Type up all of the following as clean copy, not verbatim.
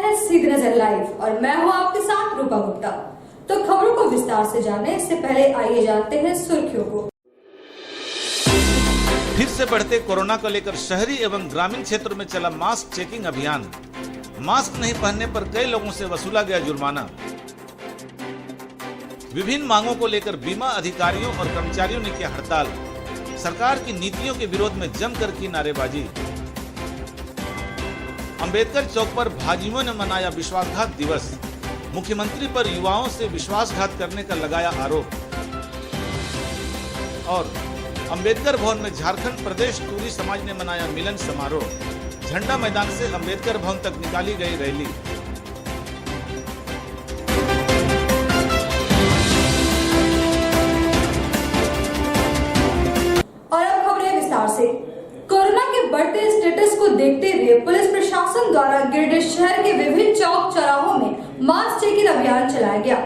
हैं सीधी नजर लाइव और मैं हूं आपके साथ रूपा गुप्ता। तो खबरों को विस्तार से जाने इससे पहले आइए जानते हैं सुर्खियों को। फिर से बढ़ते कोरोना को लेकर शहरी एवं ग्रामीण क्षेत्रों में चला मास्क चेकिंग अभियान। मास्क नहीं पहनने पर कई लोगों से वसूला गया जुर्माना। विभिन्न मांगों को लेकर बीमा अधिकारियों और कर्मचारियों ने किया हड़ताल। सरकार की नीतियों के विरोध में जमकर की नारेबाजी। अंबेडकर चौक पर भाजयुमों ने मनाया विश्वासघात दिवस। मुख्यमंत्री पर युवाओं से विश्वासघात करने का लगाया आरोप। और अंबेडकर भवन में झारखंड प्रदेश टूरी समाज ने मनाया मिलन समारोह। झंडा मैदान से अंबेडकर भवन तक निकाली गई रैली। और अब खबरें विस्तार से। कोरोना के बढ़ते स्टेटस को देखते हुए पुलिस प्रशासन द्वारा गिरिडीह शहर के विभिन्न चौक चौराहों में मास्क चेकिंग अभियान चलाया गया।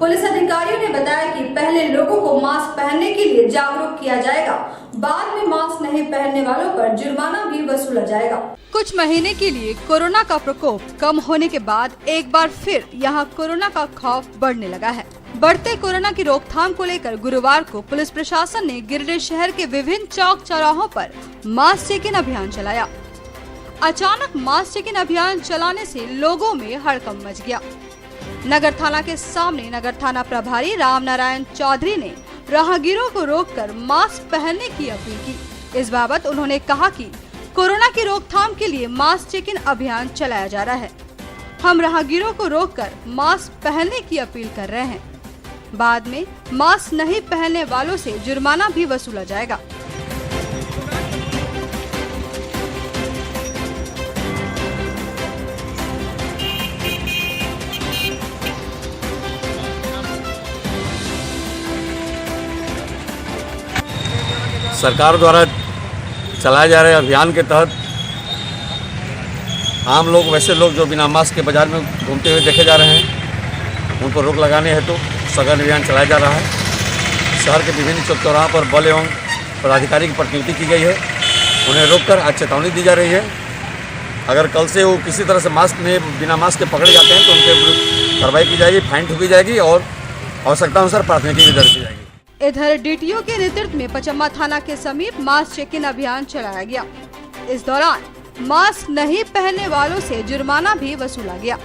पुलिस अधिकारियों ने बताया कि पहले लोगों को मास्क पहनने के लिए जागरूक किया जाएगा, बाद में मास्क नहीं पहनने वालों पर जुर्माना भी वसूला जाएगा। कुछ महीने के लिए कोरोना का प्रकोप कम होने के बाद एक बार फिर यहाँ कोरोना का खौफ बढ़ने लगा है। बढ़ते कोरोना की रोकथाम को लेकर गुरुवार को पुलिस प्रशासन ने गिरिडीह शहर के विभिन्न चौक चौराहों पर मास्क चेकिंग अभियान चलाया। अचानक मास्क चेकिंग अभियान चलाने से लोगों में हड़कंप मच गया। नगर थाना के सामने नगर थाना प्रभारी राम नारायण चौधरी ने राहगीरों को रोककर मास्क पहनने की अपील की। इस बाबत उन्होंने कहा कि कोरोना की रोकथाम के लिए मास्क चेकिंग अभियान चलाया जा रहा है। हम राहगीरों को रोककर मास्क पहनने की अपील कर रहे हैं। बाद में मास्क नहीं पहनने वालों से जुर्माना भी वसूला जाएगा। सरकार द्वारा चलाए जा रहे अभियान के तहत आम लोग, वैसे लोग जो बिना मास्क के बाजार में घूमते हुए देखे जा रहे हैं, उन पर रोक लगाने हेतु सघन अभियान चलाया जा रहा है। शहर के विभिन्न चौक चौराहों पर बल एवं पदाधिकारी की प्रतिनियुक्ति की गई है। उन्हें रोककर आज चेतावनी दी जा रही है। अगर कल से वो किसी तरह से मास्क में बिना मास्क के पकड़े जाते हैं तो उनके विरुद्ध कार्रवाई की जाएगी, फाइन ठोकी जाएगी और आवश्यकता अनुसार प्राथमिकी भी दर्ज की जाएगी। इधर डीटीओ के नेतृत्व में पचम्मा थाना के समीप मास्क चेकिंग अभियान चलाया गया। इस दौरान मास्क नहीं पहनने वालों से जुर्माना भी वसूला गया।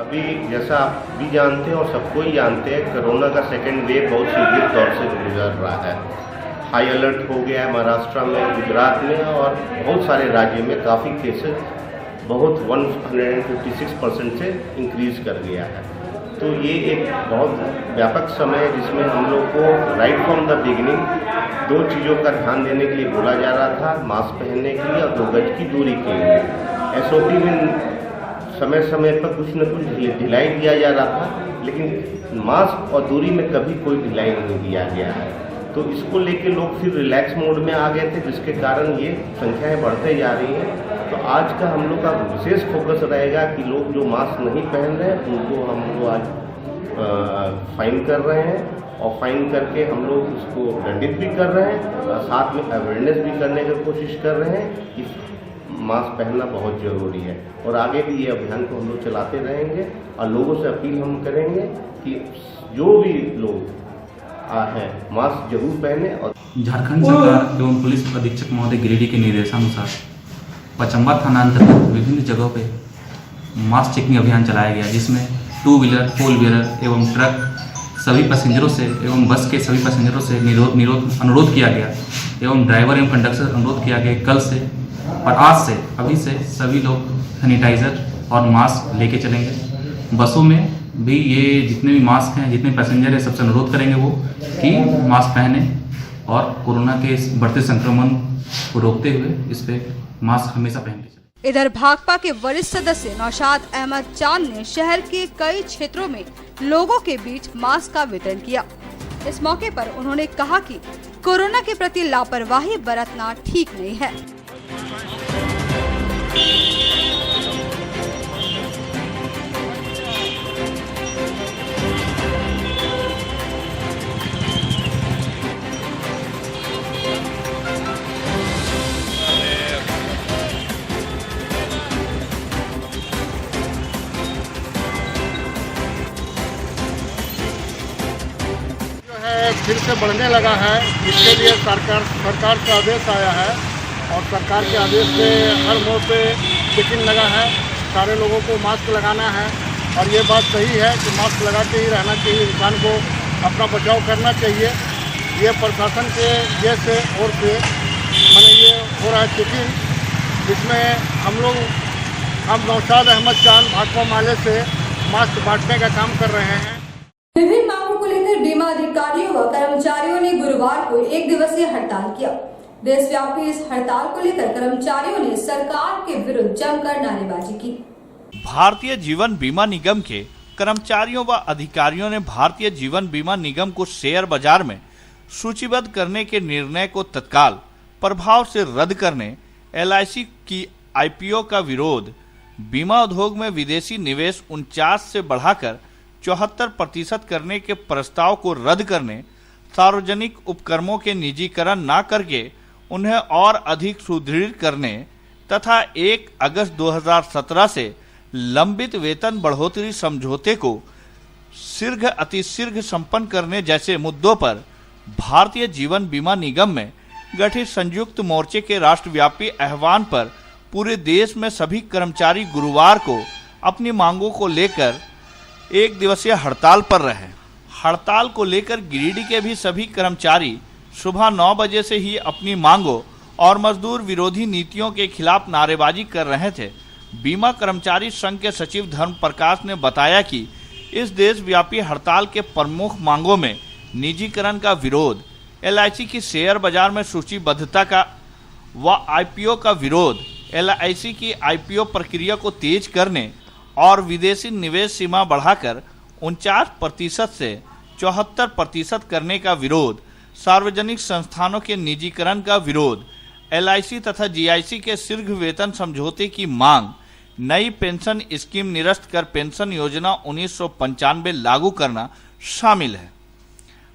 अभी जैसा आप भी जानते हैं और सबको ही जानते हैं, कोरोना का सेकेंड वेव बहुत सीरियस दौर से गुजर रहा है। हाई अलर्ट हो गया है महाराष्ट्र में, गुजरात में और बहुत सारे राज्यों में काफ़ी केसेस बहुत 156% से इंक्रीज कर गया है। तो ये एक बहुत व्यापक समय है जिसमें हम लोग को राइट फ्रॉम द बिगिनिंग दो चीज़ों का ध्यान देने के लिए बोला जा रहा था, मास्क पहनने के लिए और 2 गज की दूरी के लिए। SOP में समय समय पर कुछ न कुछ ढिलाई दिया जा रहा था, लेकिन मास्क और दूरी में कभी कोई ढिलाई नहीं दिया गया है। तो इसको लेके लोग फिर रिलैक्स मोड में आ गए थे, जिसके कारण ये संख्याएं बढ़ते जा रही हैं। तो आज का हम लोग का विशेष फोकस रहेगा कि लोग जो मास्क नहीं पहन रहे हैं उनको हम लोग आज फाइन कर रहे हैं और फाइन करके हम लोग उसको दंडित भी कर रहे हैं और साथ में अवेयरनेस भी करने की कोशिश कर रहे हैं कि मास्क पहनना बहुत ज़रूरी है। और आगे भी ये अभियान को हम लोग चलाते रहेंगे और लोगों से अपील हम करेंगे कि जो भी लोग हैं मास्क जरूर पहने। और झारखंड सरकार एवं पुलिस अधीक्षक महोदय गिरिडीह के निर्देशानुसार पचम्मा थाना अंतर्गत विभिन्न जगहों पे मास्क चेकिंग अभियान चलाया गया, जिसमें 2 व्हीलर, 4 व्हीलर एवं ट्रक सभी पैसेंजरों से एवं बस के सभी पैसेंजरों से अनुरोध किया गया एवं ड्राइवर एवं कंडक्टर से अनुरोध किया कि कल से और आज से अभी से सभी लोग सैनिटाइज़र और मास्क लेके चलेंगे। बसों में भी ये जितने भी मास्क हैं, जितने पैसेंजर हैं, सबसे अनुरोध करेंगे वो कि मास्क पहने और कोरोना के इस बढ़ते संक्रमण को रोकते हुए इस पे मास्क हमेशा पहनते चलें। इधर भाकपा के वरिष्ठ सदस्य नौशाद अहमद चांद ने शहर के कई क्षेत्रों में लोगों के बीच मास्क का वितरण किया। इस मौके पर उन्होंने कहा कि कोरोना के प्रति लापरवाही बरतना ठीक नहीं है। फिर से बढ़ने लगा है, इसके लिए सरकार का आदेश आया है और सरकार के आदेश से हर मोड़ पे चेकिंग लगा है। सारे लोगों को मास्क लगाना है और ये बात सही है कि मास्क लगा के ही रहना चाहिए, इंसान को अपना बचाव करना चाहिए। ये प्रशासन के ये से और से मैंने ये हो रहा है चेकिंग, जिसमें हम नौशाद अहमद चांद भाकपा माले से मास्क बांटने का काम कर रहे हैं। विभिन्न मांगों को लेकर बीमा अधिकारियों व कर्मचारियों ने गुरुवार को एक दिवसीय हड़ताल किया। देशव्यापी इस हड़ताल को लेकर कर्मचारियों ने सरकार के विरुद्ध जमकर नारेबाजी की। भारतीय जीवन बीमा निगम के कर्मचारियों व अधिकारियों ने भारतीय जीवन बीमा निगम को शेयर बाजार में सूचीबद्ध करने के निर्णय को तत्काल प्रभाव से रद्द करने, LIC की IPO का विरोध, बीमा उद्योग में विदेशी निवेश 49 से बढ़ाकर 74% करने के प्रस्ताव को रद्द करने, सार्वजनिक उपक्रमों के निजीकरण न करके उन्हें और अधिक सुदृढ़ करने तथा 1 अगस्त 2017 से लंबित वेतन बढ़ोतरी समझौते को शीघ्र अतिशीघ्र संपन्न करने जैसे मुद्दों पर भारतीय जीवन बीमा निगम में गठित संयुक्त मोर्चे के राष्ट्रव्यापी आह्वान पर पूरे देश में सभी कर्मचारी गुरुवार को अपनी मांगों को लेकर एक दिवसीय हड़ताल पर रहे। हड़ताल को लेकर गिरिडीह के भी सभी कर्मचारी सुबह 9 बजे से ही अपनी मांगों और मजदूर विरोधी नीतियों के खिलाफ नारेबाजी कर रहे थे। बीमा कर्मचारी संघ के सचिव धर्म प्रकाश ने बताया कि इस देशव्यापी हड़ताल के प्रमुख मांगों में निजीकरण का विरोध, LIC की शेयर बाजार में सूचीबद्धता का व IPO का विरोध, LIC की IPO प्रक्रिया को तेज करने और विदेशी निवेश सीमा बढ़ाकर 49% से 74% करने का विरोध, सार्वजनिक संस्थानों के निजीकरण का विरोध, LIC तथा GIC के शीघ्र वेतन समझौते की मांग, नई पेंशन स्कीम निरस्त कर पेंशन योजना 1995 लागू करना शामिल है।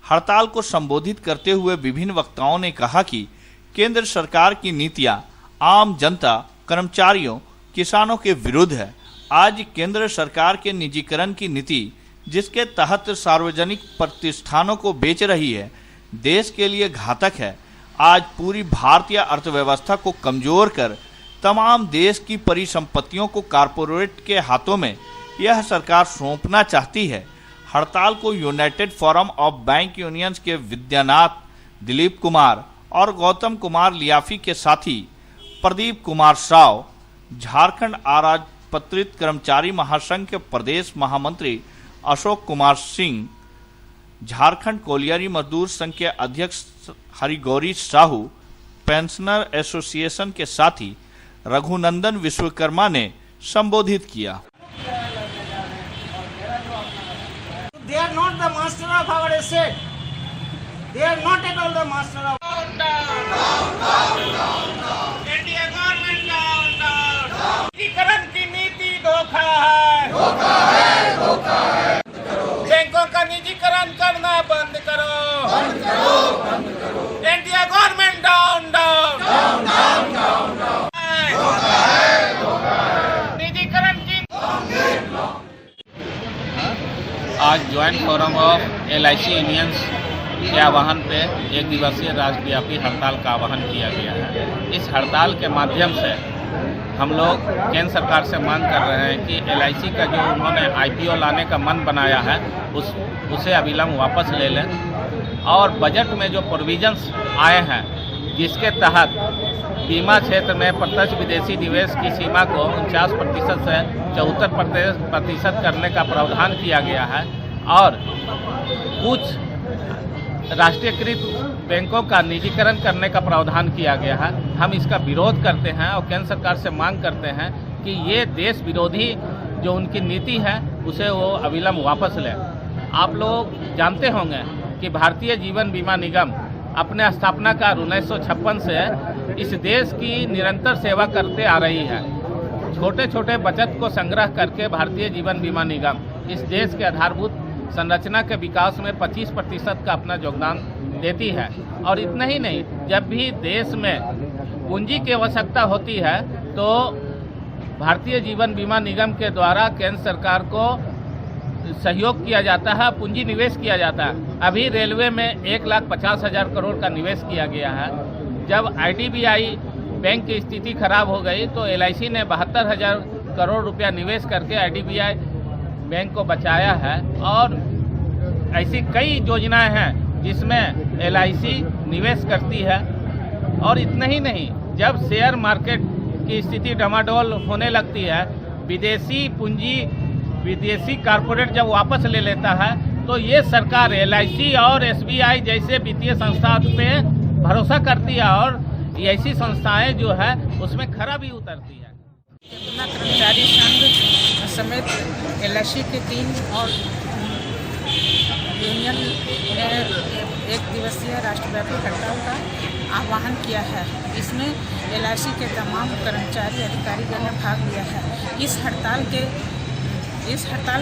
हड़ताल को संबोधित करते हुए विभिन्न वक्ताओं ने कहा कि केंद्र सरकार की नीतियां आम जनता, कर्मचारियों, किसानों के विरुद्ध है। आज केंद्र सरकार के निजीकरण की नीति, जिसके तहत सार्वजनिक प्रतिष्ठानों को बेच रही है, देश के लिए घातक है। आज पूरी भारतीय अर्थव्यवस्था को कमजोर कर तमाम देश की परिसंपत्तियों को कारपोरेट के हाथों में यह सरकार सौंपना चाहती है। हड़ताल को United forum of bank unions के विद्यानाथ, दिलीप कुमार और गौतम कुमार लियाफी के साथी प्रदीप कुमार साव, झारखंड अराजपत्रित कर्मचारी महासंघ के प्रदेश महामंत्री अशोक कुमार सिंह, झारखंड कोलियारी मजदूर संघ के अध्यक्ष हरिगौरी साहू, पेंशनर एसोसिएशन के साथी रघुनंदन विश्वकर्मा ने संबोधित किया। They are not the master of our estate. They are not at all the master of. India government down. निजीकरण की नीति धोखा है. धोखा है. बैंकों का निजीकरण करना बंद करो. India government down. निजीकरण की. आज joint forum of LIC unions के आह्वान पे एक दिवसीय राष्ट्रव्यापी हड़ताल का आह्वान किया गया है। इस हड़ताल के माध्यम से हम लोग केंद्र सरकार से मांग कर रहे हैं कि LIC का जो उन्होंने IPO लाने का मन बनाया है उसे अविलंब वापस ले लें और बजट में जो प्रोविजंस आए हैं जिसके तहत बीमा क्षेत्र में प्रत्यक्ष विदेशी निवेश की सीमा को 49% से 74% करने का प्रावधान किया गया है और कुछ राष्ट्रीयकृत बैंकों का निजीकरण करने का प्रावधान किया गया है। हम इसका विरोध करते हैं और केंद्र सरकार से मांग करते हैं कि ये देश विरोधी जो उनकी नीति है उसे वो अविलंब वापस लें। आप लोग जानते होंगे कि भारतीय जीवन बीमा निगम अपने स्थापना का 1956 से इस देश की निरंतर सेवा करते आ रही है। छोटे छोटे बचत को संग्रह करके भारतीय जीवन बीमा निगम इस देश के आधारभूत संरचना के विकास में 25% का अपना योगदान देती है। और इतना ही नहीं, जब भी देश में पूंजी की आवश्यकता होती है तो भारतीय जीवन बीमा निगम के द्वारा केंद्र सरकार को सहयोग किया जाता है, पूंजी निवेश किया जाता है। अभी रेलवे में 1,50,000 करोड़ का निवेश किया गया है। जब IDBI बैंक की स्थिति खराब हो गई तो LIC ने 72,000 करोड़ रुपया निवेश करके IDBI बैंक को बचाया है। और ऐसी कई योजनाएं हैं जिसमें LIC निवेश करती है। और इतना ही नहीं, जब शेयर मार्केट की स्थिति डमाडोल होने लगती है, विदेशी पूंजी विदेशी कारपोरेट जब वापस ले लेता है तो ये सरकार LIC और SBI जैसे वित्तीय संस्था पे भरोसा करती है और ऐसी संस्थाएं जो है उसमें खराबी उतरती है। अपना कर्मचारी संघ समेत LIC के 3 और यूनियन ने 1 दिवसीय राष्ट्रव्यापी हड़ताल का आह्वान किया है। इसमें LIC के तमाम कर्मचारी अधिकारीगण ने भाग लिया है। इस हड़ताल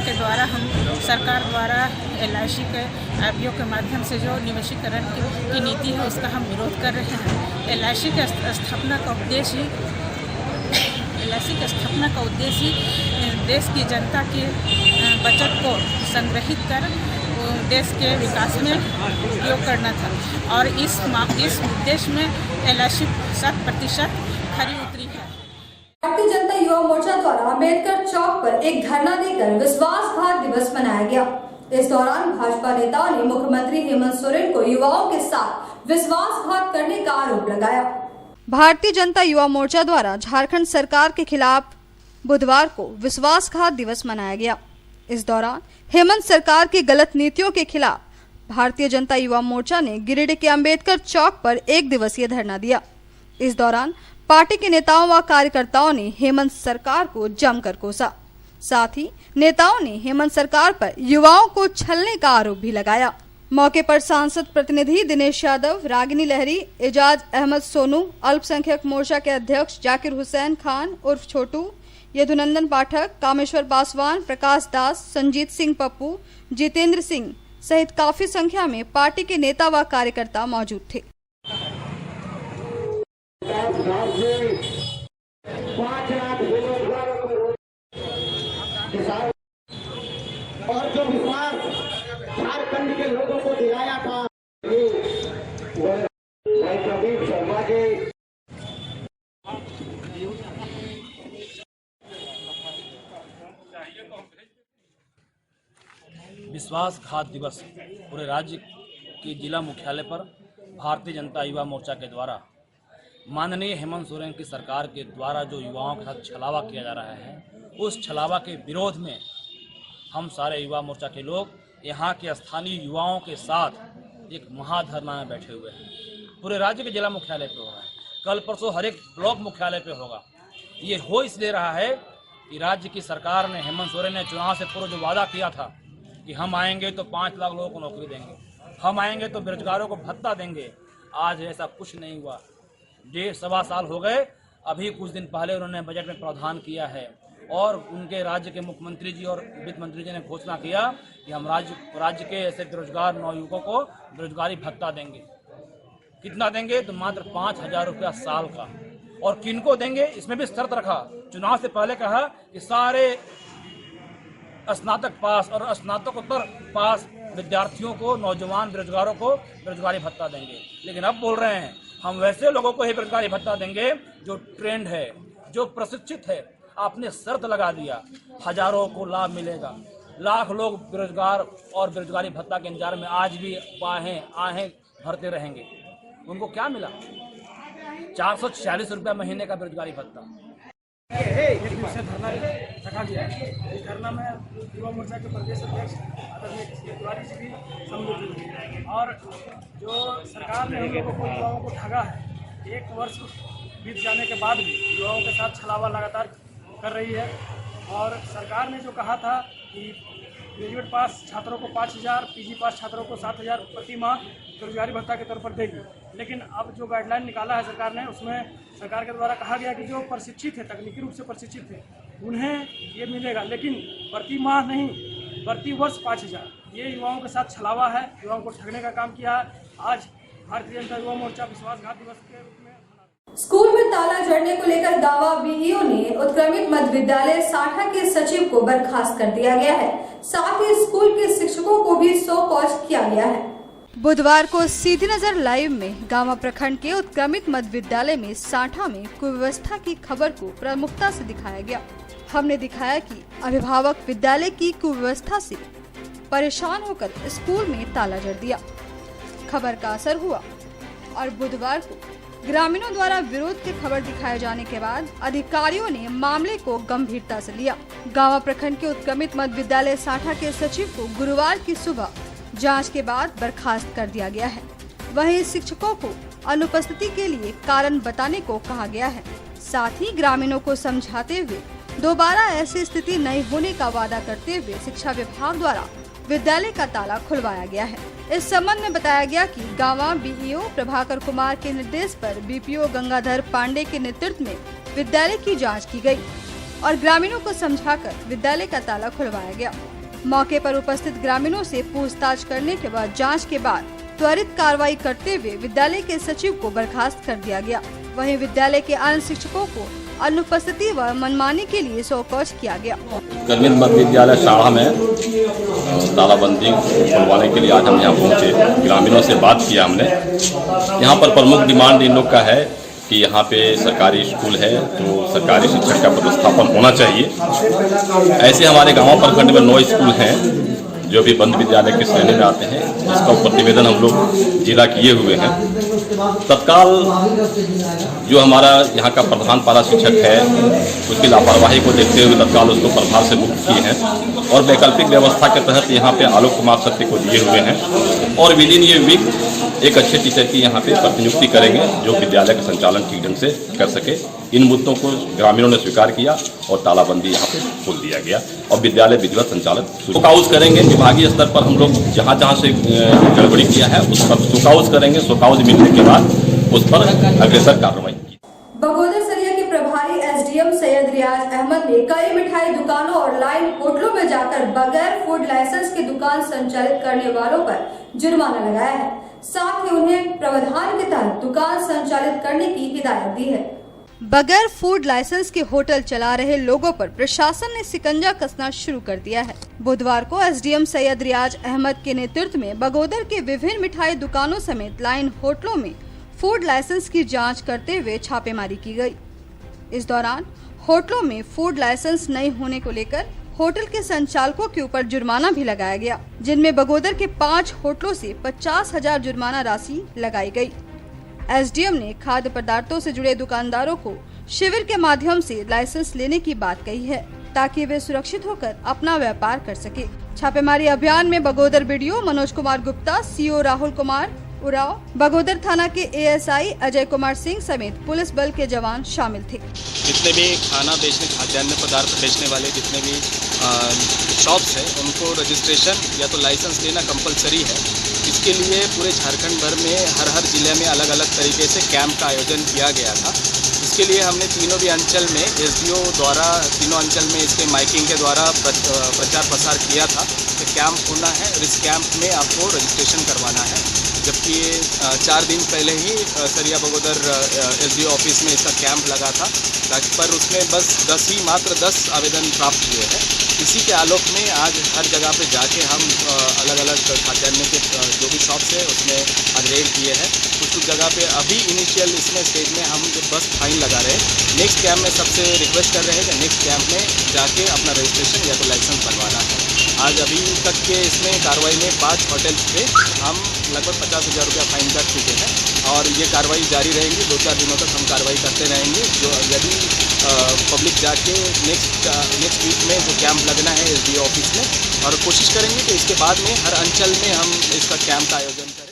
के द्वारा हम सरकार द्वारा LIC के IPO के माध्यम से जो निवेशीकरण की नीति है उसका हम विरोध कर रहे हैं। LIC के स्थापना का उद्देश्य देश की जनता की बचत को संग्रहित कर देश के विकास में उपयोग करना था और इस उद्देश्य में LIC 100% खरी उतरी है। भारतीय जनता युवा मोर्चा द्वारा अम्बेडकर चौक पर एक धरना देकर विश्वासघात दिवस मनाया गया। इस दौरान भाजपा नेताओं ने मुख्यमंत्री हेमंत सोरेन को युवाओं के साथ विश्वासघात करने का आरोप लगाया। भारतीय जनता युवा मोर्चा द्वारा झारखंड सरकार के खिलाफ बुधवार को विश्वासघात दिवस मनाया गया। इस दौरान हेमंत सरकार की गलत नीतियों के खिलाफ भारतीय जनता युवा मोर्चा ने गिरिडीह के अम्बेडकर चौक पर 1 दिवसीय धरना दिया। इस दौरान पार्टी के नेताओं व कार्यकर्ताओं ने हेमंत सरकार को जमकर कोसा। साथ ही नेताओं ने हेमंत सरकार पर युवाओं को छलने का आरोप भी लगाया। मौके पर सांसद प्रतिनिधि दिनेश यादव, रागिनी लहरी, एजाज अहमद सोनू, अल्पसंख्यक मोर्चा के अध्यक्ष जाकिर हुसैन खान उर्फ छोटू, यदुनंदन पाठक, कामेश्वर पासवान, प्रकाश दास, संजीत सिंह पप्पू, जितेंद्र सिंह सहित काफी संख्या में पार्टी के नेता व कार्यकर्ता मौजूद थे। और जो विश्वास झारखंड के लोगों को दिलाया था प्रदीप शर्मा के विश्वासघात दिवस पूरे राज्य के जिला मुख्यालय पर भारतीय जनता युवा मोर्चा के द्वारा माननीय हेमंत सोरेन की सरकार के द्वारा जो युवाओं के साथ छलावा किया जा रहा है, उस छलावा के विरोध में हम सारे युवा मोर्चा के लोग यहाँ के स्थानीय युवाओं के साथ एक महाधरना में बैठे हुए हैं। पूरे राज्य के जिला मुख्यालय पे होगा, कल परसों हर एक ब्लॉक मुख्यालय पे होगा। ये हो इसलिए रहा है कि राज्य की सरकार ने, हेमंत सोरेन ने चुनाव से पूर्व जो वादा किया था कि हम आएंगे तो 5 लाख लोगों को नौकरी देंगे, हम आएंगे तो बेरोजगारों को भत्ता देंगे, आज ऐसा कुछ नहीं हुआ। 1.25 साल हो गए। अभी कुछ दिन पहले उन्होंने बजट में प्रावधान किया है और उनके राज्य के मुख्यमंत्री जी और वित्त मंत्री जी ने घोषणा किया कि हम राज्य के ऐसे बेरोजगार नवयुवकों को बेरोजगारी भत्ता देंगे। कितना देंगे? तो मात्र 5,000 रुपया साल का। और किनको देंगे इसमें भी शर्त रखा। चुनाव से पहले कहा कि सारे स्नातक पास और स्नातकोत्तर पास विद्यार्थियों को, नौजवान बेरोजगारों को बेरोजगारी भत्ता देंगे। लेकिन अब बोल रहे हैं हम वैसे लोगों को ही बेरोजगारी भत्ता देंगे जो ट्रेंड है, जो प्रशिक्षित है। आपने शर्त लगा दिया, हजारों को लाभ मिलेगा। लाख लोग बेरोजगार और बेरोजगारी भत्ता के इंतजार में आज भी आहें भरते रहेंगे। उनको क्या मिला? 446 रुपया महीने का बेरोजगारी भत्ता। एक दिवसीय धरना रखा गया है। इस धरना में युवा मोर्चा के प्रदेश अध्यक्ष आदरणीय तिवारी जी भी सम्मिलित हुए और जो सरकार ने हम लोगों को युवाओं को ठगा है, 1 वर्ष बीत जाने के बाद भी युवाओं के साथ छलावा लगातार कर रही है। और सरकार ने जो कहा था कि ग्रेजुएट पास छात्रों को 5,000, पीजी पास छात्रों को 7,000 प्रति माह बेरोजगारी भत्ता के तौर पर देगी, लेकिन अब जो गाइडलाइन निकाला है सरकार ने, उसमें सरकार के द्वारा कहा गया कि जो प्रशिक्षित है, तकनीकी रूप से प्रशिक्षित है, उन्हें ये मिलेगा, लेकिन प्रति माह नहीं, प्रति वर्ष 5,000। ये युवाओं के साथ छलावा है, युवाओं को ठगने का काम किया है। आज भारतीय जनता युवा मोर्चा विश्वासघात दिवस के रूप में स्कूल में ताला जड़ने को लेकर गावा बीईओ ने उत्क्रमित मध्य विद्यालय साठा के सचिव को बर्खास्त कर दिया गया है। साथ ही स्कूल के शिक्षकों को भी सौ कौच किया गया है। बुधवार को सीधी नजर लाइव में गावा प्रखंड के उत्क्रमित मध्य विद्यालय में साठा में कुव्यवस्था की खबर को प्रमुखता से दिखाया गया। हमने दिखाया कि अभिभावक विद्यालय की कुव्यवस्था से परेशान होकर स्कूल में ताला जड़ दिया। खबर का असर हुआ और बुधवार को ग्रामीणों द्वारा विरोध की खबर दिखाए जाने के बाद अधिकारियों ने मामले को गंभीरता से लिया। गावा प्रखंड के उत्क्रमित मध्य विद्यालय साठा के सचिव को गुरुवार की सुबह जांच के बाद बर्खास्त कर दिया गया है। वहीं शिक्षकों को अनुपस्थिति के लिए कारण बताने को कहा गया है। साथ ही ग्रामीणों को समझाते हुए दोबारा ऐसी स्थिति नहीं होने का वादा करते हुए शिक्षा विभाग द्वारा विद्यालय का ताला खुलवाया गया है। इस संबंध में बताया गया कि गावा बीईओ प्रभाकर कुमार के निर्देश पर बीपीओ गंगाधर पांडे के नेतृत्व में विद्यालय की जांच की गई और ग्रामीणों को समझाकर विद्यालय का ताला खुलवाया गया। मौके पर उपस्थित ग्रामीणों से पूछताछ करने के बाद जांच के बाद त्वरित कार्रवाई करते हुए विद्यालय के सचिव को बर्खास्त कर दिया गया। वहीं विद्यालय के अन्य शिक्षकों को अनुपस्थिति व मनमानी के लिए सौ कौच किया गया। उत्क्रमित मध्य विद्यालय साढ़ा में तालाबंदी खुलवाने के लिए आज हम यहाँ पहुँचे। ग्रामीणों से बात किया हमने। यहाँ पर प्रमुख डिमांड इन लोग का है कि यहाँ पे सरकारी स्कूल है तो सरकारी शिक्षक का प्रतिस्थापन होना चाहिए। ऐसे हमारे गाँव प्रखंड में 9 स्कूल हैं जो भी बंद विद्यालय के श्रेणी में आते हैं, जिसका प्रतिवेदन हम लोग जिला किए हुए हैं। तत्काल जो हमारा यहाँ का प्रधान पारा शिक्षक है उसकी लापरवाही को देखते हुए तत्काल उसको प्रभार से मुक्त किए हैं और वैकल्पिक व्यवस्था के तहत यहाँ पे आलोक कुमार सत्य को दिए हुए हैं और विद इन ये वीक एक अच्छे टीचर की यहाँ पे प्रतिनियुक्ति करेंगे जो विद्यालय का संचालन ठीक ढंग से कर सके। इन मुद्दों को ग्रामीणों ने स्वीकार किया और तालाबंदी यहाँ पे खोल दिया गया और विद्यालय विधिवत संचालन शोकाउज करेंगे। विभागीय स्तर पर हम लोग जहाँ जहाँ से गड़बड़ी किया है उस पर शोकाउज करेंगे। शोकाउज मिलने के बाद उस पर अग्रेसर कार्रवाई की। बगोदर सरिया के प्रभारी एसडीएम सैयद रियाज अहमद ने कई मिठाई दुकानों और लाइन होटलों में जाकर बगैर फूड लाइसेंस की दुकान संचालित करने वालों पर जुर्माना लगाया है। साथ ही उन्हें प्रावधान के तहत दुकान संचालित करने की हिदायत दी है। बगैर फूड लाइसेंस के होटल चला रहे लोगों पर प्रशासन ने शिकंजा कसना शुरू कर दिया है। बुधवार को एसडीएम सैयद रियाज अहमद के नेतृत्व में बगोदर के विभिन्न मिठाई दुकानों समेत लाइन होटलों में फूड लाइसेंस की जांच करते हुए छापेमारी की गई। इस दौरान होटलों में फूड लाइसेंस नहीं होने को लेकर होटल के संचालकों के ऊपर जुर्माना भी लगाया गया, जिनमें बगोदर के 5 होटलों से 50,000 जुर्माना राशि लगाई गई। एसडीएम ने खाद्य पदार्थों से जुड़े दुकानदारों को शिविर के माध्यम से लाइसेंस लेने की बात कही है ताकि वे सुरक्षित होकर अपना व्यापार कर सके। छापेमारी अभियान में बगोदर बीडीओ मनोज कुमार गुप्ता, सीओ राहुल कुमार उराव, बगोदर थाना के एएसआई अजय कुमार सिंह समेत पुलिस बल के जवान शामिल थे। जितने भी खाना बेचने, खाद्यान्न पदार्थ बेचने वाले जितने भी शॉप्स हैं उनको रजिस्ट्रेशन या तो लाइसेंस लेना कंपलसरी है। इसके लिए पूरे झारखंड भर में हर जिले में अलग अलग तरीके से कैंप का आयोजन किया गया था। इसके लिए हमने तीनों भी अंचल में एसडीओ द्वारा तीनों अंचल में इसके माइकिंग के द्वारा प्रचार प्रसार किया था कि कैंप होना है और इस कैंप में आपको रजिस्ट्रेशन करवाना है। जबकि 4 दिन पहले ही सरिया बगोदर एसडीओ ऑफिस में इसका कैंप लगा था, पर उसमें बस मात्र 10 आवेदन प्राप्त हुए हैं। इसी के आलोक में आज हर जगह पे जाके हम अलग अलग खाद्यान्न के जो भी शॉप्स है उसमें आज रेड किए हैं। कुछ जगह पे अभी इनिशियल इसमें स्टेज में हम जो बस फाइन लगा रहे हैं। नेक्स्ट कैंप में सबसे रिक्वेस्ट कर रहे हैं कि नेक्स्ट कैंप में जाके अपना रजिस्ट्रेशन या तो लाइसेंस बनवाना है। आज अभी तक के इसमें कार्रवाई में 5 होटल्स पे हम लगभग 50,000 रुपया फाइन कर चुके हैं। और ये कार्रवाई जारी रहेंगी। 2-4 दिनों तक हम कार्रवाई करते रहेंगे। जो यदि पब्लिक जाके नेक्स्ट वीक में जो कैंप लगना है SDO ऑफिस में, और कोशिश करेंगे कि इसके बाद में हर अंचल में हम इसका कैंप का आयोजन करें।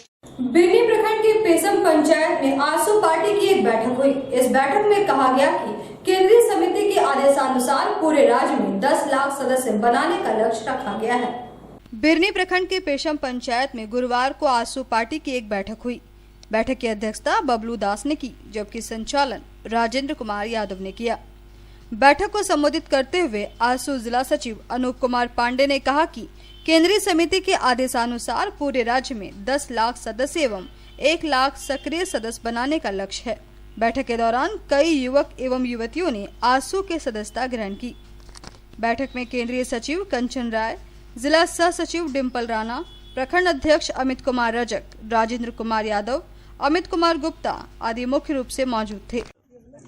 बिरनी प्रखंड की पेसम पंचायत में आसू पार्टी की एक बैठक हुई। इस बैठक में कहा गया कि केंद्रीय समिति के आदेशानुसार पूरे राज्य में 10 लाख सदस्य बनाने का लक्ष्य रखा गया है। बिरनी प्रखंड के पेशम पंचायत में गुरुवार को आसू पार्टी की एक बैठक हुई। बैठक की अध्यक्षता बबलू दास ने की, जबकि संचालन राजेंद्र कुमार यादव ने किया। बैठक को संबोधित करते हुए आसू जिला सचिव अनूप कुमार पांडे ने कहा कि केंद्रीय समिति के आदेशानुसार पूरे राज्य में 10 लाख सदस्य एवं 1 लाख सक्रिय सदस्य बनाने का लक्ष्य है। बैठक के दौरान कई युवक एवं युवतियों ने आसू के सदस्यता ग्रहण की। बैठक में केंद्रीय सचिव कंचन राय, जिला सह सचिव डिम्पल राणा, प्रखंड अध्यक्ष अमित कुमार रजक, राजेंद्र कुमार यादव, अमित कुमार गुप्ता आदि मुख्य रूप से मौजूद थे।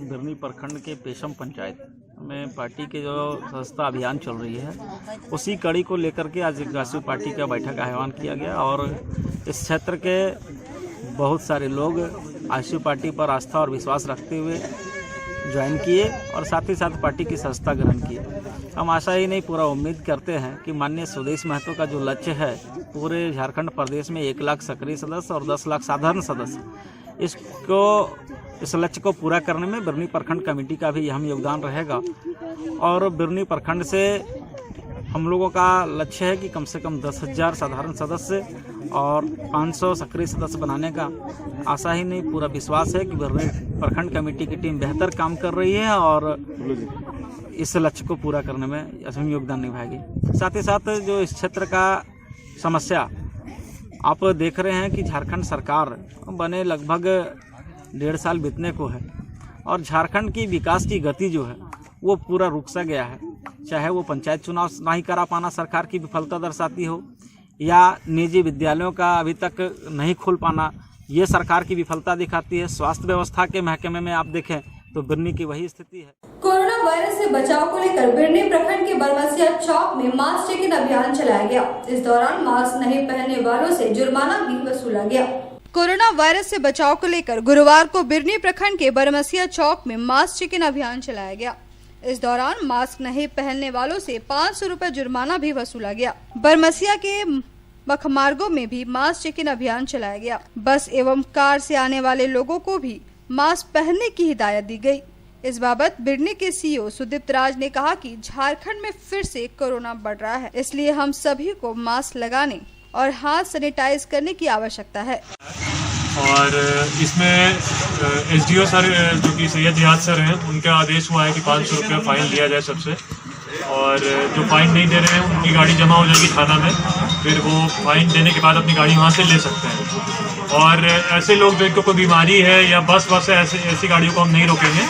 बिरनी प्रखंड के पेशम पंचायत में पार्टी के जो सदस्यता अभियान चल रही है, उसी कड़ी को लेकर के आज आसू पार्टी का बैठक आह्वान किया गया और इस क्षेत्र के बहुत सारे लोग आसू पार्टी पर आस्था और विश्वास रखते हुए ज्वाइन किए और साथ ही साथ पार्टी की सदस्यता ग्रहण किए। हम आशा ही नहीं पूरा उम्मीद करते हैं कि माननीय सुदेश महतो का जो लक्ष्य है पूरे झारखंड प्रदेश में 1 लाख सक्रिय सदस्य और 10 लाख साधारण सदस्य, इस लक्ष्य को पूरा करने में बिरनी प्रखंड कमेटी का भी अहम योगदान रहेगा। और बिरनी प्रखंड से हम लोगों का लक्ष्य है कि कम से कम 10,000 साधारण सदस्य और 500 सक्रिय सदस्य बनाने का आशा ही नहीं पूरा विश्वास है कि बिरनी प्रखंड कमेटी की टीम बेहतर काम कर रही है और इस लक्ष्य को पूरा करने में अहम योगदान निभाएगी। साथ ही साथ जो इस क्षेत्र का समस्या आप देख रहे हैं कि झारखंड सरकार बने लगभग 1.5 साल बीतने को है और झारखंड की विकास की गति जो है वो पूरा रुक सा गया है। चाहे वो पंचायत चुनाव नहीं करा पाना सरकार की विफलता दर्शाती हो या निजी विद्यालयों का अभी तक नहीं खोल पाना ये सरकार की विफलता दिखाती है। स्वास्थ्य व्यवस्था के महकमे में आप देखें तो बिरनी की वही स्थिति है। कोरोना वायरस से बचाव को लेकर बिरनी प्रखंड के बरमसिया चौक में मास्क चेकिंग अभियान चलाया गया। इस दौरान मास्क नहीं पहनने वालों से जुर्माना भी वसूला गया। कोरोना वायरस से बचाव को लेकर गुरुवार को बिरनी प्रखंड के बरमसिया चौक में मास्क चेकिंग अभियान चलाया गया। इस दौरान मास्क नहीं पहनने वालों से 500 रुपए जुर्माना भी वसूला गया। बरमसिया के मखमार्गों में भी मास्क चेकिंग अभियान चलाया गया। बस एवं कार से आने वाले लोगों को भी मास्क पहनने की हिदायत दी गई। इस बाबत बिरनी के सीईओ सुदीप्त राज ने कहा कि झारखंड में फिर से कोरोना बढ़ रहा है, इसलिए हम सभी को मास्क लगाने और हाथ सैनिटाइज करने की आवश्यकता है। और इसमें SDO सर जो कि सैयद जिहाद सर हैं, उनका आदेश हुआ है कि 500 रुपया फाइन लिया जाए सबसे, और जो फाइन नहीं दे रहे हैं उनकी गाड़ी जमा हो जाएगी थाना में, फिर वो फाइन देने के बाद अपनी गाड़ी वहाँ से ले सकते हैं। और ऐसे लोग जो इनको कोई बीमारी है या बस है ऐसी गाड़ियों को हम नहीं रोकेंगे,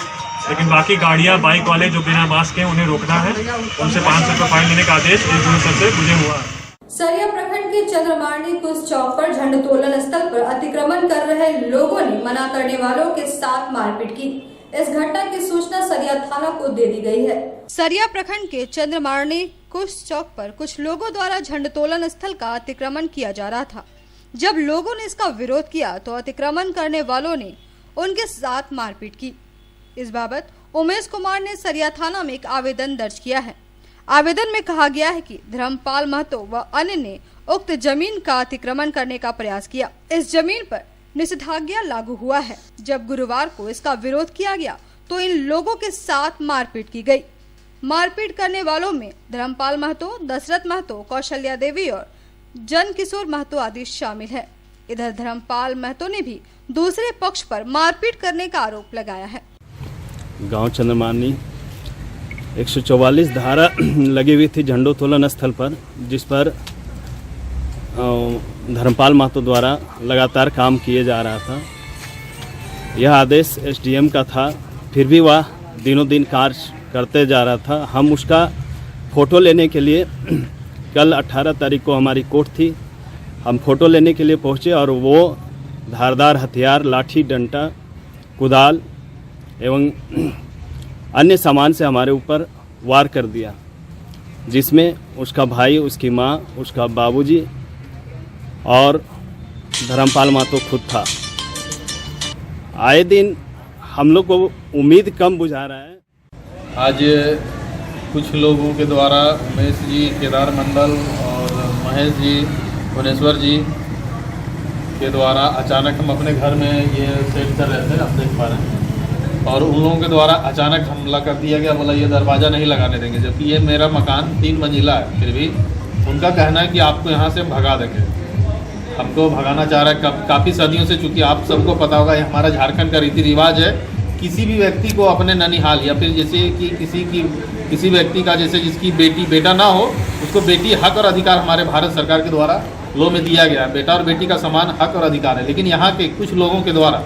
लेकिन बाकी गाड़ियाँ बाइक वाले जो बिना मास्क हैं उन्हें रोकना है। उनसे 500 रुपये फाइन लेने का आदेश SDO सर से मुझे हुआ है। सरिया प्रखंड के चंद्रमार्णी कुछ चौक पर झंडोत्तोलन स्थल पर अतिक्रमण कर रहे लोगों ने मना करने वालों के साथ मारपीट की। इस घटना की सूचना सरिया थाना को दे दी गई है। सरिया प्रखंड के चंद्रमार्णी कुछ चौक पर कुछ लोगों द्वारा झंडोत्तोलन स्थल का अतिक्रमण किया जा रहा था। जब लोगों ने इसका विरोध किया तो अतिक्रमण करने वालों ने उनके साथ मारपीट की। इस बाबत उमेश कुमार ने सरिया थाना में एक आवेदन दर्ज किया है। आवेदन में कहा गया है कि धर्मपाल महतो व अन्य ने उक्त जमीन का अतिक्रमण करने का प्रयास किया। इस जमीन पर निषेधाज्ञा लागू हुआ है। जब गुरुवार को इसका विरोध किया गया तो इन लोगों के साथ मारपीट की गई। मारपीट करने वालों में धर्मपाल महतो, दशरथ महतो, कौशल्या देवी और जन किशोर महतो आदि शामिल है। इधर धर्मपाल महतो ने भी दूसरे पक्ष पर मारपीट करने का आरोप लगाया है। गांव चंद्रमार्णी 144 धारा लगी हुई थी झंडोत्तोलन स्थल पर, जिस पर धर्मपाल महतो द्वारा लगातार काम किए जा रहा था। यह आदेश SDM का था, फिर भी वह दिनों दिन कार्य करते जा रहा था। हम उसका फ़ोटो लेने के लिए कल 18 तारीख को हमारी कोर्ट थी, हम फ़ोटो लेने के लिए पहुँचे और वो धारदार हथियार, लाठी, डंडा, कुदाल एवं अन्य सामान से हमारे ऊपर वार कर दिया, जिसमें उसका भाई, उसकी माँ, उसका बाबूजी और धर्मपाल महतो खुद था। आए दिन हम लोग को उम्मीद कम बुझा रहा है। आज कुछ लोगों के द्वारा उमेश जी, केदार मंडल और महेश जी, भुवनेश्वर जी के द्वारा अचानक हम अपने घर में ये सेट कर रहे थे, आप देख पा रहे हैं, और उन लोगों के द्वारा अचानक हमला कर दिया गया। बोला ये दरवाज़ा नहीं लगाने देंगे, जबकि ये मेरा मकान 3 मंजिला है। फिर भी उनका कहना है कि आपको यहाँ से भगा देंगे। हमको भगाना चाह रहा है काफ़ी सदियों से, चूँकि आप सबको पता होगा ये हमारा झारखंड का रीति रिवाज है। किसी भी व्यक्ति को अपने ननिहाल या फिर जैसे कि किसी व्यक्ति का जैसे जिसकी बेटा ना हो, उसको बेटी हक और अधिकार हमारे भारत सरकार के द्वारा लॉ में दिया गया है। बेटा और बेटी का समान हक और अधिकार है। लेकिन यहाँ के कुछ लोगों के द्वारा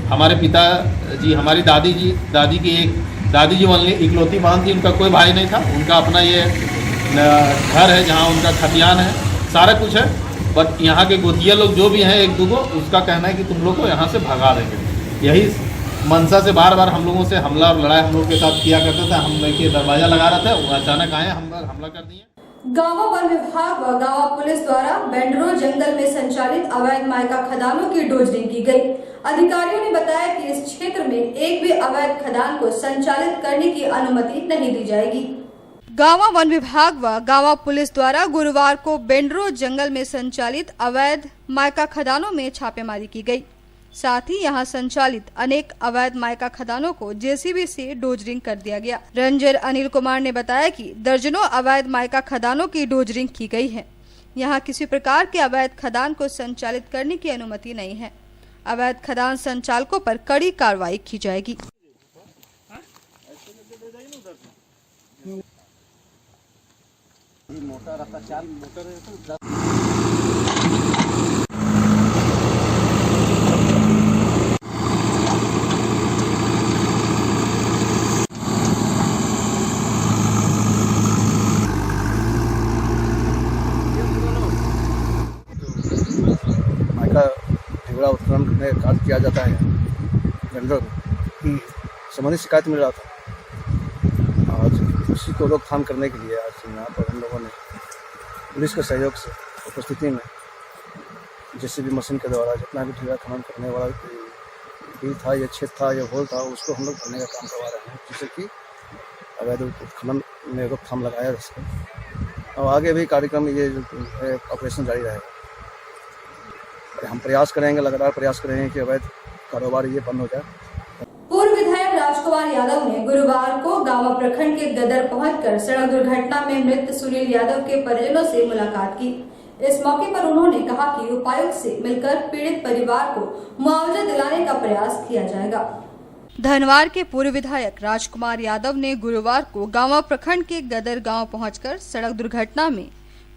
हमारे पिताजी, हमारी दादी जी वाली इकलौती बहन थी, उनका कोई भाई नहीं था। उनका अपना ये घर है जहाँ उनका खतियान है, सारा कुछ है। बट यहाँ के गोतिया लोग जो भी हैं एक दो, उसका कहना है कि तुम लोग को यहाँ से भगा देंगे। यही मनसा से बार बार हम लोगों से हमला और लड़ाई हम लोग के साथ किया करते थे। हम देखिए दरवाजा लगा रहा था, वो अचानक आए, हमला कर दिए। गावा वन विभाग व गावा पुलिस द्वारा बेंड्रो जंगल में संचालित अवैध माइका खदानों की डोजरिंग की गई। अधिकारियों ने बताया कि इस क्षेत्र में एक भी अवैध खदान को संचालित करने की अनुमति नहीं दी जाएगी। गावा वन विभाग व गावा पुलिस द्वारा गुरुवार को बेंड्रो जंगल में संचालित अवैध माइका खदानों में छापेमारी की गई। साथ ही यहां संचालित अनेक अवैध माइका खदानों को जेसीबी से डोजरिंग कर दिया गया। रेंजर अनिल कुमार ने बताया कि दर्जनों अवैध माइका खदानों की डोजरिंग की गई है। यहां किसी प्रकार के अवैध खदान को संचालित करने की अनुमति नहीं है। अवैध खदान संचालकों पर कड़ी कार्रवाई की जाएगी। उत्खनन में कार्य किया जाता है बेंड्रो में, संबंधित शिकायत मिल रहा था। आज उसी को रोकथाम करने के लिए आज यहाँ पर हम लोगों ने पुलिस के सहयोग से उपस्थिति में जेसीबी मशीन के द्वारा जितना भी ढीला खनन करने वाला बिल था या छेद था या होल था, उसको हम लोग भरने का काम करवा रहे हैं, जिससे कि अवैध उत्खनन में रोकथाम लगाया जा सके। और आगे भी कार्यक्रम ये है ऑपरेशन जारी रहेगा। हम प्रयास करेंगे, लगातार प्रयास करेंगे कि अवैध कारोबार ये बंद हो जाए। पूर्व विधायक राजकुमार यादव ने गुरुवार को गावा प्रखंड के गदर पहुंचकर सड़क दुर्घटना में मृत सुनील यादव के परिजनों से मुलाकात की। इस मौके पर उन्होंने कहा कि उपायुक्त से मिलकर पीड़ित परिवार को मुआवजा दिलाने का प्रयास किया जाएगा। धनवार के पूर्व विधायक राजकुमार यादव ने गुरुवार को गावा प्रखंड के गदर गांव पहुंचकर सड़क दुर्घटना में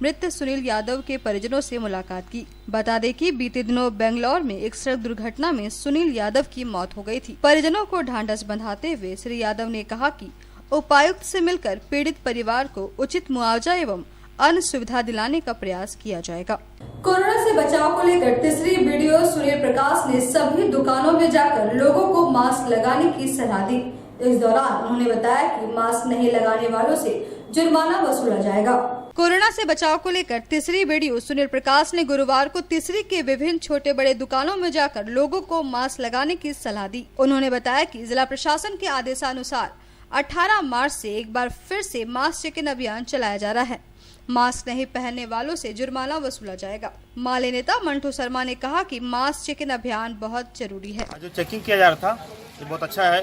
मृत सुनील यादव के परिजनों से मुलाकात की। बता दें कि बीते दिनों बेंगलौर में एक सड़क दुर्घटना में सुनील यादव की मौत हो गई थी। परिजनों को ढांढस बंधाते हुए श्री यादव ने कहा कि उपायुक्त से मिलकर पीड़ित परिवार को उचित मुआवजा एवं अन्य सुविधा दिलाने का प्रयास किया जाएगा। कोरोना से बचाव को लेकर तीसरी वीडियो सुनील प्रकाश ने सभी दुकानों में जाकर लोगों को मास्क लगाने की सलाह दी। इस दौरान उन्होंने बताया कि मास्क नहीं लगाने वालों से जुर्माना वसूला जाएगा। कोरोना से बचाव को लेकर तीसरी वीडियो सुनील प्रकाश ने गुरुवार को तीसरी के विभिन्न छोटे बड़े दुकानों में जाकर लोगों को मास्क लगाने की सलाह दी। उन्होंने बताया कि जिला प्रशासन के आदेशानुसार 18 मार्च से एक बार फिर से मास्क चेकिंग अभियान चलाया जा रहा है। मास्क नहीं पहनने वालों से जुर्माना वसूला जाएगा। माले नेता मंटू शर्मा ने कहा कि मास्क चेकिंग अभियान बहुत जरूरी है। जो चेकिंग किया जा रहा था ये बहुत अच्छा है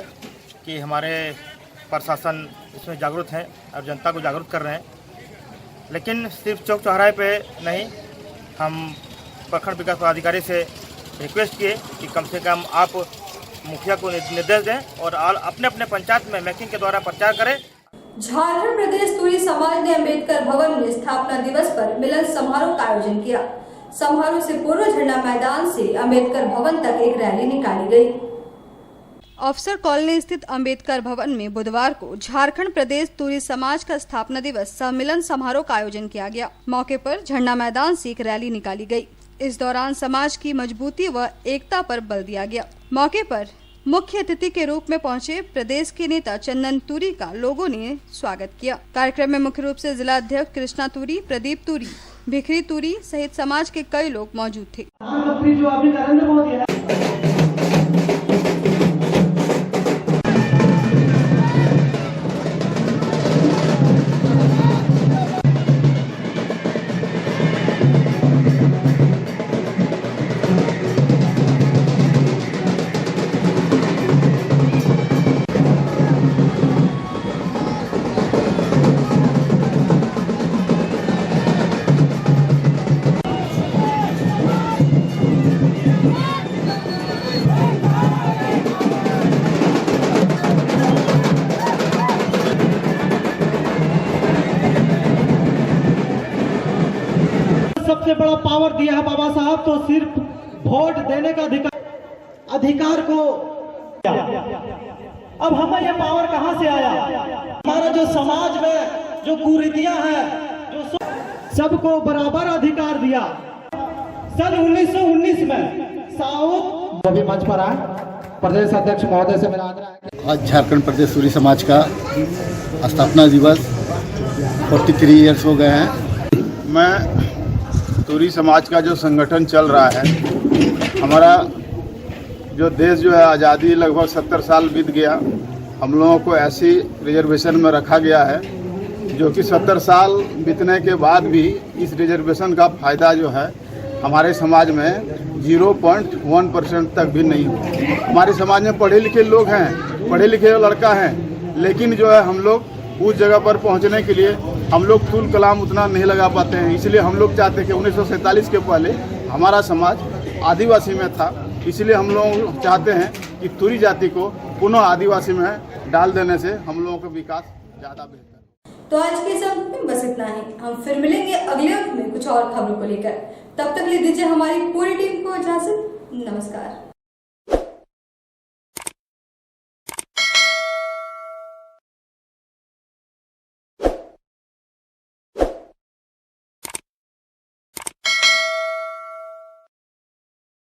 कि हमारे प्रशासन इसमें जागरूक है और जनता को जागरूक कर रहे हैं। लेकिन सिर्फ चौक चौराहे पे नहीं, हम प्रखंड विकास पदाधिकारी से रिक्वेस्ट किए कि कम से कम आप मुखिया को निर्देश दें और अपने अपने पंचायत में मैकिंग के द्वारा प्रचार करें। झारखंड प्रदेश तुरी समाज ने अम्बेडकर भवन में स्थापना दिवस पर मिलन समारोह का आयोजन किया। समारोह से पूर्व झंडा मैदान से अम्बेडकर भवन तक एक रैली निकाली गई। अफसर कॉलोनी स्थित अम्बेडकर भवन में बुधवार को झारखंड प्रदेश तुरी समाज का स्थापना दिवस सम्मेलन समारोह का आयोजन किया गया। मौके पर झंडा मैदान से एक रैली निकाली गई। इस दौरान समाज की मजबूती व एकता पर बल दिया गया। मौके पर मुख्य अतिथि के रूप में पहुंचे प्रदेश के नेता चंदन तुरी का लोगों ने स्वागत किया। कार्यक्रम में मुख्य रूप से जिला अध्यक्ष कृष्णा तुरी, प्रदीप तुरी, भिखरी तुरी सहित समाज के कई लोग मौजूद थे। सबसे बड़ा पावर दिया है बाबा साहब, तो सिर्फ वोट देने का अधिकार को। अब हमें ये पावर कहां से आया? हमारा जो समाज में जो कुरीतियां हैं, जो सबको बराबर अधिकार दिया। सन 1919 में साउथ अभी मंच पर आए प्रदेश अध्यक्ष महोदय से मेरा आग्रह है। आज झारखंड प्रदेश सूरी समाज का स्थापना दिवस 43 ईयर्स हो गए हैं। मैं सूरी समाज का जो संगठन चल रहा है, हमारा जो देश जो है आज़ादी लगभग 70 साल बीत गया, हम लोगों को ऐसी रिजर्वेशन में रखा गया है जो कि 70 साल बीतने के बाद भी इस रिजर्वेशन का फ़ायदा जो है हमारे समाज में 0.1% तक भी नहीं हुआ। हमारे समाज में पढ़े लिखे लोग हैं, पढ़े लिखे लड़का हैं, लेकिन जो है हम लोग उस जगह पर पहुंचने के लिए हम लोग फूल कलाम उतना नहीं लगा पाते हैं। इसलिए हम लोग चाहते हैं कि 1947 के पहले हमारा समाज आदिवासी में था, इसलिए हम लोग चाहते हैं कि तुरी जाति को पुनः आदिवासी में डाल देने से हम लोगों का विकास ज़्यादा बेहतर। तो आज के इस अंक में बस इतना ही। हम फिर मिलेंगे अगले अंक में कुछ और खबरों को लेकर। तब तक ले दीजिए हमारी पूरी टीम को इजाजत। नमस्कार।